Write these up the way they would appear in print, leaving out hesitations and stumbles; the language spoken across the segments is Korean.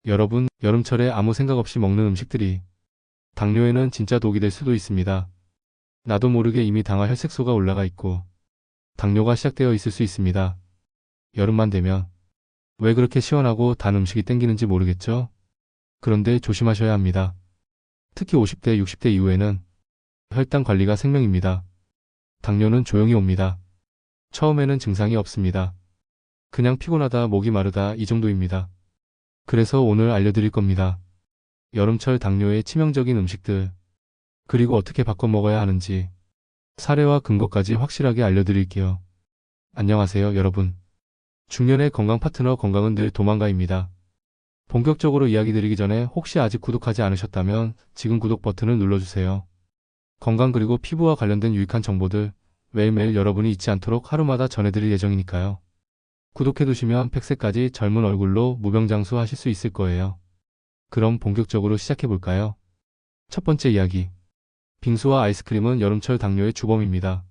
여러분, 여름철에 아무 생각 없이 먹는 음식들이 당뇨에는 진짜 독이 될 수도 있습니다. 나도 모르게 이미 당화 혈색소가 올라가 있고 당뇨가 시작되어 있을 수 있습니다. 여름만 되면 왜 그렇게 시원하고 단 음식이 땡기는지 모르겠죠? 그런데 조심하셔야 합니다. 특히 50대, 60대 이후에는 혈당 관리가 생명입니다. 당뇨는 조용히 옵니다. 처음에는 증상이 없습니다. 그냥 피곤하다, 목이 마르다 이 정도입니다. 그래서 오늘 알려드릴 겁니다. 여름철 당뇨의 치명적인 음식들, 그리고 어떻게 바꿔 먹어야 하는지 사례와 근거까지 확실하게 알려드릴게요. 안녕하세요, 여러분. 중년의 건강 파트너 건강은 늘 도망가입니다. 본격적으로 이야기 드리기 전에 혹시 아직 구독하지 않으셨다면 지금 구독 버튼을 눌러주세요. 건강 그리고 피부와 관련된 유익한 정보들 매일매일 여러분이 잊지 않도록 하루마다 전해드릴 예정이니까요. 구독해두시면 100세까지 젊은 얼굴로 무병장수 하실 수 있을 거예요. 그럼 본격적으로 시작해볼까요? 첫 번째 이야기. 빙수와 아이스크림은 여름철 당뇨의 주범입니다.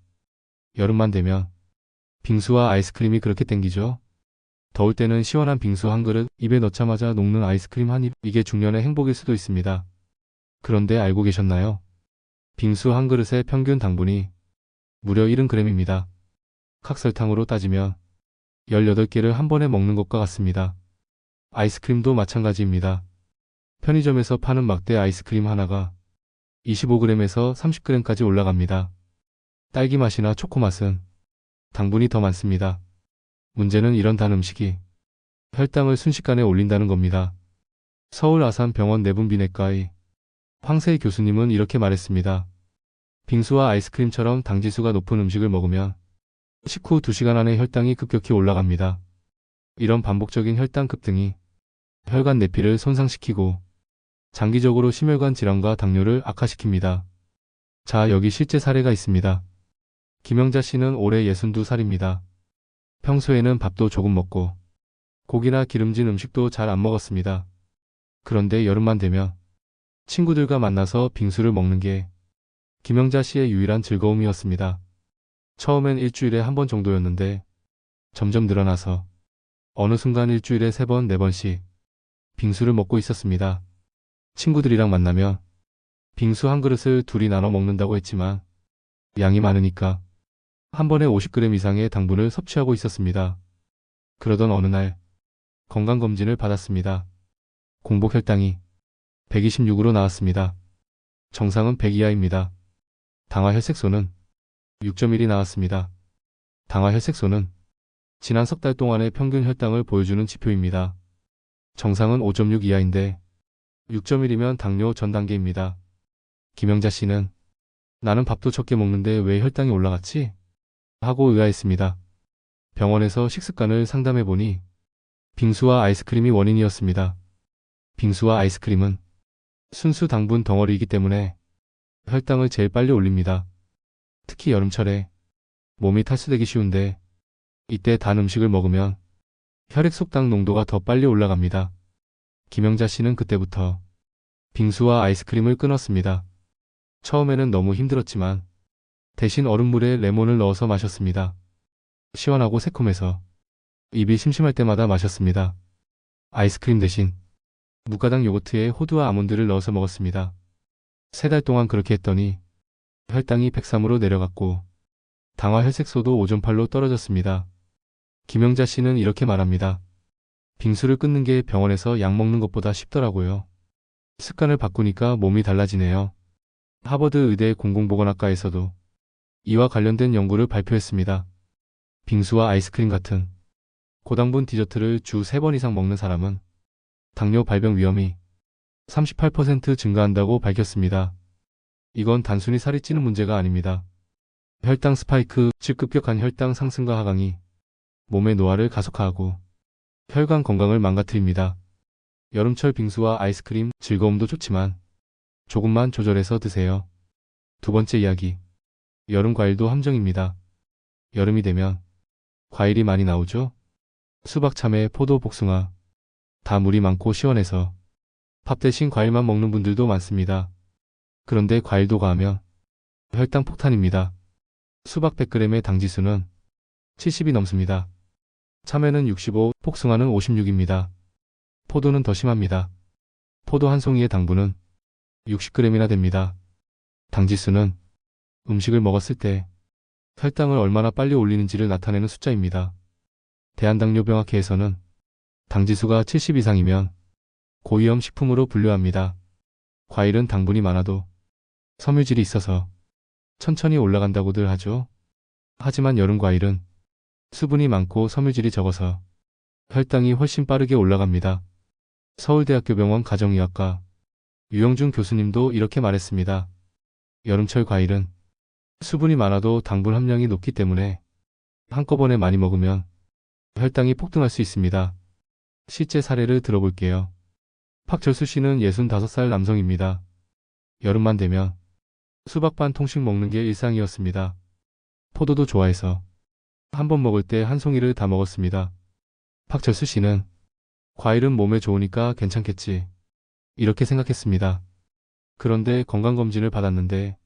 여름만 되면 빙수와 아이스크림이 그렇게 땡기죠? 더울 때는 시원한 빙수 한 그릇, 입에 넣자마자 녹는 아이스크림 한 입, 이게 중년의 행복일 수도 있습니다. 그런데 알고 계셨나요? 빙수 한 그릇의 평균 당분이 무려 70g입니다. 각설탕으로 따지면 18개를 한 번에 먹는 것과 같습니다. 아이스크림도 마찬가지입니다. 편의점에서 파는 막대 아이스크림 하나가 25g에서 30g까지 올라갑니다. 딸기 맛이나 초코 맛은 당분이 더 많습니다. 문제는 이런 단 음식이 혈당을 순식간에 올린다는 겁니다. 서울 아산병원 내분비내과의 황세희 교수님은 이렇게 말했습니다. 빙수와 아이스크림처럼 당지수가 높은 음식을 먹으면 식후 2시간 안에 혈당이 급격히 올라갑니다. 이런 반복적인 혈당 급등이 혈관 내피를 손상시키고 장기적으로 심혈관 질환과 당뇨를 악화시킵니다. 자, 여기 실제 사례가 있습니다. 김영자 씨는 올해 62살입니다. 평소에는 밥도 조금 먹고 고기나 기름진 음식도 잘 안 먹었습니다. 그런데 여름만 되면 친구들과 만나서 빙수를 먹는 게 김영자 씨의 유일한 즐거움이었습니다. 처음엔 일주일에 한 번 정도였는데 점점 늘어나서 어느 순간 일주일에 3번, 4번씩 빙수를 먹고 있었습니다. 친구들이랑 만나면 빙수 한 그릇을 둘이 나눠 먹는다고 했지만 양이 많으니까 한 번에 50g 이상의 당분을 섭취하고 있었습니다. 그러던 어느 날 건강검진을 받았습니다. 공복 혈당이 126으로 나왔습니다. 정상은 100 이하입니다. 당화 혈색소는 6.1이 나왔습니다. 당화 혈색소는 지난 석 달 동안의 평균 혈당을 보여주는 지표입니다. 정상은 5.6 이하인데 6.1이면 당뇨 전 단계입니다. 김영자 씨는 나는 밥도 적게 먹는데 왜 혈당이 올라갔지? 하고 의아했습니다. 병원에서 식습관을 상담해보니 빙수와 아이스크림이 원인이었습니다. 빙수와 아이스크림은 순수 당분 덩어리이기 때문에 혈당을 제일 빨리 올립니다. 특히 여름철에 몸이 탈수되기 쉬운데 이때 단 음식을 먹으면 혈액 속당 농도가 더 빨리 올라갑니다. 김영자 씨는 그때부터 빙수와 아이스크림을 끊었습니다. 처음에는 너무 힘들었지만 대신 얼음물에 레몬을 넣어서 마셨습니다. 시원하고 새콤해서 입이 심심할 때마다 마셨습니다. 아이스크림 대신 무가당 요거트에 호두와 아몬드를 넣어서 먹었습니다. 3달 동안 그렇게 했더니 혈당이 103으로 내려갔고 당화 혈색소도 5.8로 떨어졌습니다. 김영자 씨는 이렇게 말합니다. 빙수를 끊는 게 병원에서 약 먹는 것보다 쉽더라고요. 습관을 바꾸니까 몸이 달라지네요. 하버드 의대 공공보건학과에서도 이와 관련된 연구를 발표했습니다. 빙수와 아이스크림 같은 고당분 디저트를 주 3번 이상 먹는 사람은 당뇨 발병 위험이 38% 증가한다고 밝혔습니다. 이건 단순히 살이 찌는 문제가 아닙니다. 혈당 스파이크, 즉 급격한 혈당 상승과 하강이 몸의 노화를 가속화하고 혈관 건강을 망가뜨립니다. 여름철 빙수와 아이스크림 즐거움도 좋지만 조금만 조절해서 드세요. 두 번째 이야기. 여름 과일도 함정입니다. 여름이 되면 과일이 많이 나오죠? 수박, 참외, 포도, 복숭아 다 물이 많고 시원해서 밥 대신 과일만 먹는 분들도 많습니다. 그런데 과일도 과하면 혈당 폭탄입니다. 수박 100g의 당지수는 70이 넘습니다. 참외는 65, 복숭아는 56입니다. 포도는 더 심합니다. 포도 한 송이의 당분은 60g이나 됩니다. 당지수는 음식을 먹었을 때 혈당을 얼마나 빨리 올리는지를 나타내는 숫자입니다. 대한당뇨병학회에서는 당지수가 70 이상이면 고위험 식품으로 분류합니다. 과일은 당분이 많아도 섬유질이 있어서 천천히 올라간다고들 하죠. 하지만 여름 과일은 수분이 많고 섬유질이 적어서 혈당이 훨씬 빠르게 올라갑니다. 서울대학교 병원 가정의학과 유영준 교수님도 이렇게 말했습니다. 여름철 과일은 수분이 많아도 당분 함량이 높기 때문에 한꺼번에 많이 먹으면 혈당이 폭등할 수 있습니다. 실제 사례를 들어볼게요. 박철수 씨는 65살 남성입니다. 여름만 되면 수박 반 통씩 먹는 게 일상이었습니다. 포도도 좋아해서 한 번 먹을 때 한 송이를 다 먹었습니다. 박철수 씨는 과일은 몸에 좋으니까 괜찮겠지, 이렇게 생각했습니다. 그런데 건강검진을 받았는데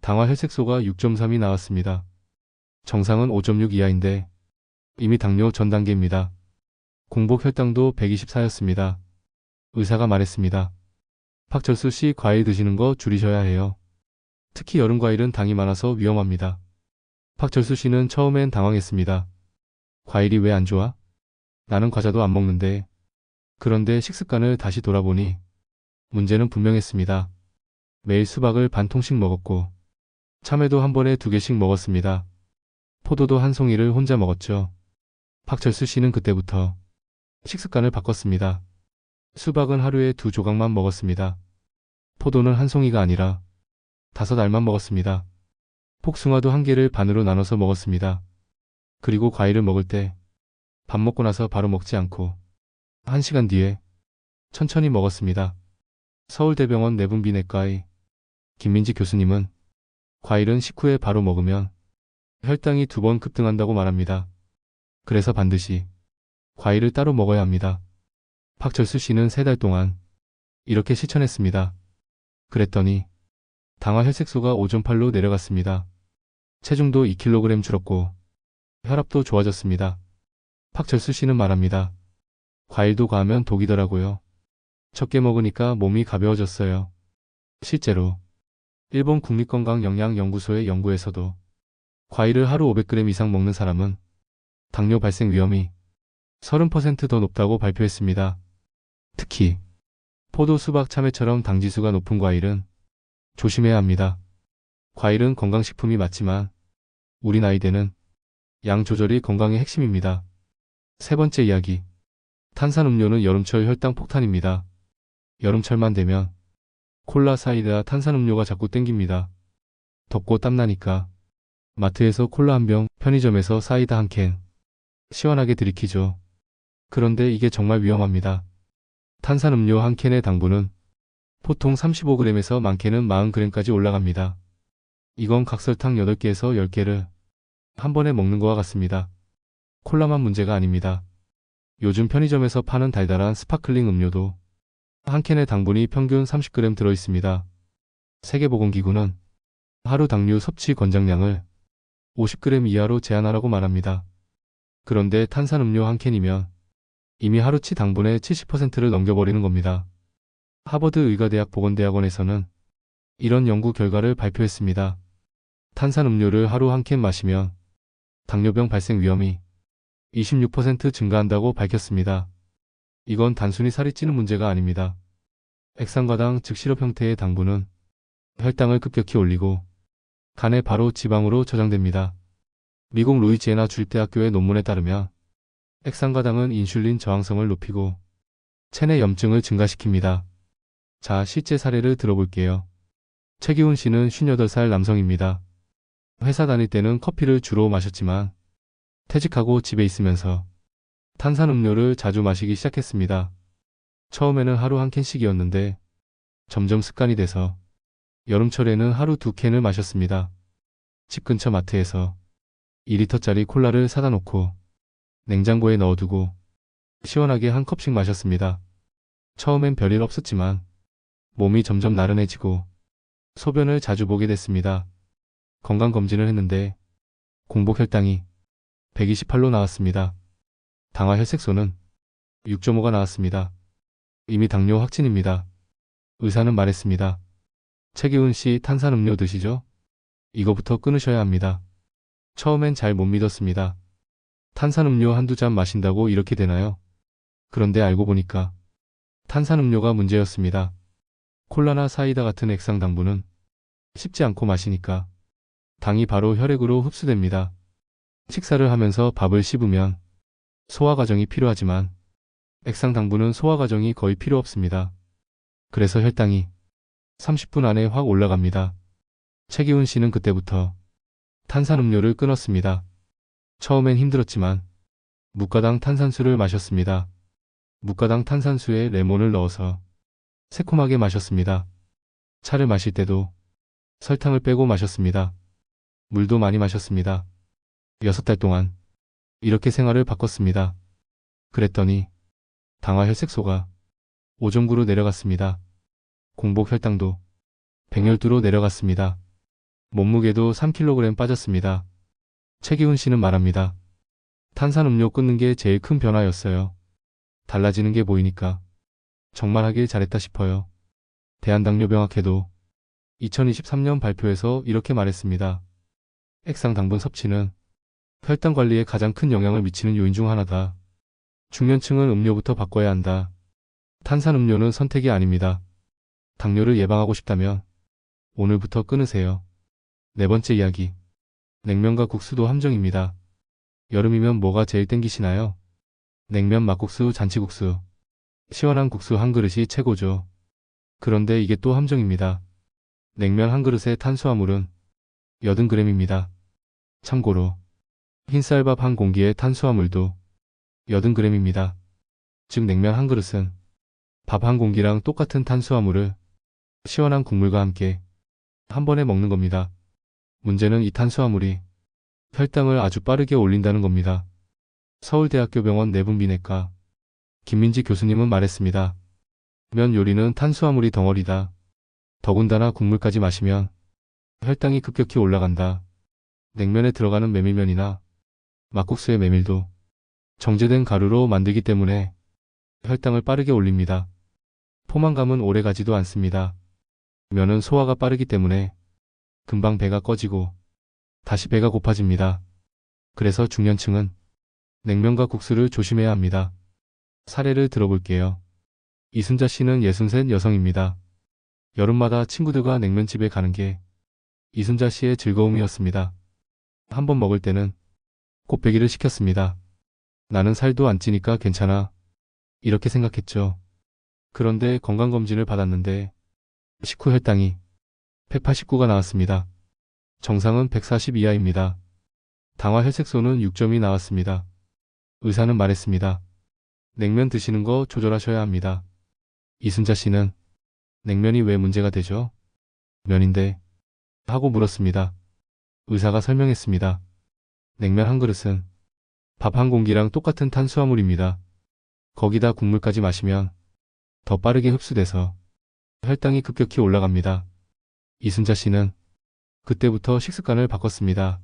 당화 혈색소가 6.3이 나왔습니다. 정상은 5.6 이하인데 이미 당뇨 전 단계입니다. 공복 혈당도 124였습니다. 의사가 말했습니다. 박철수 씨 과일 드시는 거 줄이셔야 해요. 특히 여름 과일은 당이 많아서 위험합니다. 박철수 씨는 처음엔 당황했습니다. 과일이 왜 안 좋아? 나는 과자도 안 먹는데. 그런데 식습관을 다시 돌아보니 문제는 분명했습니다. 매일 수박을 반 통씩 먹었고 참외도 한 번에 2개씩 먹었습니다. 포도도 한 송이를 혼자 먹었죠. 박철수 씨는 그때부터 식습관을 바꿨습니다. 수박은 하루에 2조각만 먹었습니다. 포도는 한 송이가 아니라 5알만 먹었습니다. 복숭아도 1개를 반으로 나눠서 먹었습니다. 그리고 과일을 먹을 때 밥 먹고 나서 바로 먹지 않고 1시간 뒤에 천천히 먹었습니다. 서울대병원 내분비내과의 김민지 교수님은 과일은 식후에 바로 먹으면 혈당이 2번 급등한다고 말합니다. 그래서 반드시 과일을 따로 먹어야 합니다. 박철수 씨는 3달 동안 이렇게 실천했습니다. 그랬더니 당화 혈색소가 5.8로 내려갔습니다. 체중도 2kg 줄었고 혈압도 좋아졌습니다. 박철수 씨는 말합니다. 과일도 과하면 독이더라고요. 적게 먹으니까 몸이 가벼워졌어요. 실제로 일본 국립건강영양연구소의 연구에서도 과일을 하루 500g 이상 먹는 사람은 당뇨 발생 위험이 30% 더 높다고 발표했습니다. 특히 포도, 수박, 참외처럼 당지수가 높은 과일은 조심해야 합니다. 과일은 건강식품이 맞지만 우리 나이대는 양 조절이 건강의 핵심입니다. 세 번째 이야기. 탄산음료는 여름철 혈당 폭탄입니다. 여름철만 되면 콜라, 사이다, 탄산음료가 자꾸 땡깁니다. 덥고 땀나니까 마트에서 콜라 한 병, 편의점에서 사이다 한 캔. 시원하게 들이키죠. 그런데 이게 정말 위험합니다. 탄산음료 한 캔의 당분은 보통 35g에서 많게는 40g까지 올라갑니다. 이건 각설탕 8개에서 10개를 한 번에 먹는 것과 같습니다. 콜라만 문제가 아닙니다. 요즘 편의점에서 파는 달달한 스파클링 음료도 한 캔의 당분이 평균 30g 들어있습니다. 세계보건기구는 하루 당류 섭취 권장량을 50g 이하로 제한하라고 말합니다. 그런데 탄산음료 한 캔이면 이미 하루치 당분의 70%를 넘겨버리는 겁니다. 하버드 의과대학 보건대학원에서는 이런 연구 결과를 발표했습니다. 탄산음료를 하루 한 캔 마시면 당뇨병 발생 위험이 26% 증가한다고 밝혔습니다. 이건 단순히 살이 찌는 문제가 아닙니다. 액상과당 즉 시럽 형태의 당분은 혈당을 급격히 올리고 간에 바로 지방으로 저장됩니다. 미국 루이지애나 주립대학교의 논문에 따르면 액상과당은 인슐린 저항성을 높이고 체내 염증을 증가시킵니다. 자, 실제 사례를 들어볼게요. 최기훈 씨는 58살 남성입니다. 회사 다닐 때는 커피를 주로 마셨지만 퇴직하고 집에 있으면서 탄산음료를 자주 마시기 시작했습니다. 처음에는 하루 한 캔씩이었는데 점점 습관이 돼서 여름철에는 하루 2캔을 마셨습니다. 집 근처 마트에서 2리터짜리 콜라를 사다 놓고 냉장고에 넣어두고 시원하게 한 컵씩 마셨습니다. 처음엔 별일 없었지만 몸이 점점 나른해지고 소변을 자주 보게 됐습니다. 건강검진을 했는데 공복 혈당이 128로 나왔습니다. 당화 혈색소는 6.5가 나왔습니다. 이미 당뇨 확진입니다. 의사는 말했습니다. 최기훈 씨 탄산음료 드시죠? 이거부터 끊으셔야 합니다. 처음엔 잘 못 믿었습니다. 탄산음료 한두 잔 마신다고 이렇게 되나요? 그런데 알고 보니까 탄산음료가 문제였습니다. 콜라나 사이다 같은 액상 당분은 씹지 않고 마시니까 당이 바로 혈액으로 흡수됩니다. 식사를 하면서 밥을 씹으면 소화 과정이 필요하지만 액상 당분은 소화 과정이 거의 필요 없습니다. 그래서 혈당이 30분 안에 확 올라갑니다. 최기훈 씨는 그때부터 탄산음료를 끊었습니다. 처음엔 힘들었지만 무가당 탄산수를 마셨습니다. 무가당 탄산수에 레몬을 넣어서 새콤하게 마셨습니다. 차를 마실 때도 설탕을 빼고 마셨습니다. 물도 많이 마셨습니다. 6달 동안 이렇게 생활을 바꿨습니다. 그랬더니 당화 혈색소가 5.9로 내려갔습니다. 공복 혈당도 112로 내려갔습니다. 몸무게도 3kg 빠졌습니다. 최기훈 씨는 말합니다. 탄산음료 끊는 게 제일 큰 변화였어요. 달라지는 게 보이니까 정말 하길 잘했다 싶어요. 대한당뇨병학회도 2023년 발표에서 이렇게 말했습니다. 액상 당분 섭취는 혈당 관리에 가장 큰 영향을 미치는 요인 중 하나다. 중년층은 음료부터 바꿔야 한다. 탄산음료는 선택이 아닙니다. 당뇨를 예방하고 싶다면 오늘부터 끊으세요. 네 번째 이야기. 냉면과 국수도 함정입니다. 여름이면 뭐가 제일 땡기시나요? 냉면, 막국수, 잔치국수. 시원한 국수 한 그릇이 최고죠. 그런데 이게 또 함정입니다. 냉면 한 그릇의 탄수화물은 80g입니다. 참고로 흰쌀밥 한 공기의 탄수화물도 80g입니다. 즉 냉면 한 그릇은 밥 한 공기랑 똑같은 탄수화물을 시원한 국물과 함께 한 번에 먹는 겁니다. 문제는 이 탄수화물이 혈당을 아주 빠르게 올린다는 겁니다. 서울대학교 병원 내분비내과 김민지 교수님은 말했습니다. 면 요리는 탄수화물이 덩어리다. 더군다나 국물까지 마시면 혈당이 급격히 올라간다. 냉면에 들어가는 메밀면이나 막국수의 메밀도 정제된 가루로 만들기 때문에 혈당을 빠르게 올립니다. 포만감은 오래 가지도 않습니다. 면은 소화가 빠르기 때문에 금방 배가 꺼지고 다시 배가 고파집니다. 그래서 중년층은 냉면과 국수를 조심해야 합니다. 사례를 들어볼게요. 이순자 씨는 63 여성입니다. 여름마다 친구들과 냉면집에 가는 게 이순자 씨의 즐거움이었습니다. 한 번 먹을 때는 곱빼기를 시켰습니다. 나는 살도 안 찌니까 괜찮아. 이렇게 생각했죠. 그런데 건강검진을 받았는데 식후 혈당이 189가 나왔습니다. 정상은 140 이하입니다. 당화 혈색소는 6점이 나왔습니다. 의사는 말했습니다. 냉면 드시는 거 조절하셔야 합니다. 이순자 씨는 냉면이 왜 문제가 되죠? 면인데 하고 물었습니다. 의사가 설명했습니다. 냉면 한 그릇은 밥 한 공기랑 똑같은 탄수화물입니다. 거기다 국물까지 마시면 더 빠르게 흡수돼서 혈당이 급격히 올라갑니다. 이순자 씨는 그때부터 식습관을 바꿨습니다.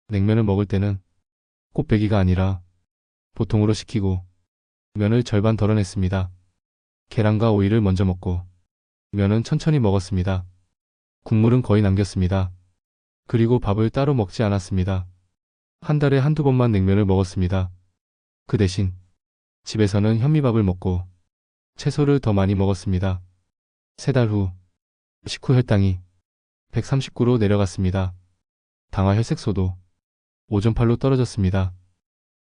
냉면을 먹을 때는 곱빼기가 아니라 보통으로 시키고 면을 절반 덜어냈습니다. 계란과 오이를 먼저 먹고 면은 천천히 먹었습니다. 국물은 거의 남겼습니다. 그리고 밥을 따로 먹지 않았습니다. 한 달에 한두 번만 냉면을 먹었습니다. 그 대신 집에서는 현미밥을 먹고 채소를 더 많이 먹었습니다. 3달 후 식후 혈당이 139로 내려갔습니다. 당화 혈색소도 5.8로 떨어졌습니다.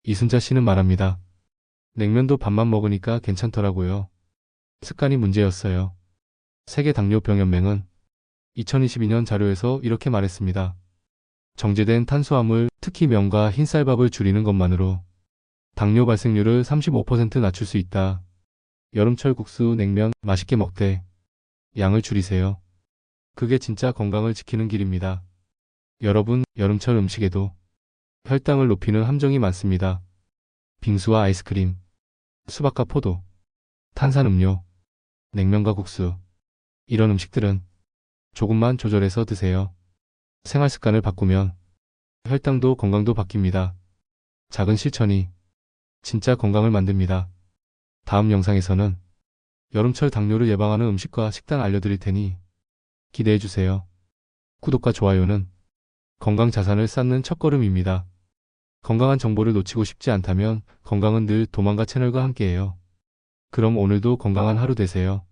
이순자 씨는 말합니다. 냉면도 밥만 먹으니까 괜찮더라고요. 습관이 문제였어요. 세계당뇨병연맹은 2022년 자료에서 이렇게 말했습니다. 정제된 탄수화물, 특히 면과 흰쌀밥을 줄이는 것만으로 당뇨 발생률을 35% 낮출 수 있다. 여름철 국수, 냉면 맛있게 먹되 양을 줄이세요. 그게 진짜 건강을 지키는 길입니다. 여러분, 여름철 음식에도 혈당을 높이는 함정이 많습니다. 빙수와 아이스크림, 수박과 포도, 탄산음료, 냉면과 국수. 이런 음식들은 조금만 조절해서 드세요. 생활 습관을 바꾸면 혈당도 건강도 바뀝니다. 작은 실천이 진짜 건강을 만듭니다. 다음 영상에서는 여름철 당뇨를 예방하는 음식과 식단 알려드릴 테니 기대해주세요. 구독과 좋아요는 건강 자산을 쌓는 첫걸음입니다. 건강한 정보를 놓치고 싶지 않다면 건강은 늘 도망가 채널과 함께해요. 그럼 오늘도 건강한 하루 되세요.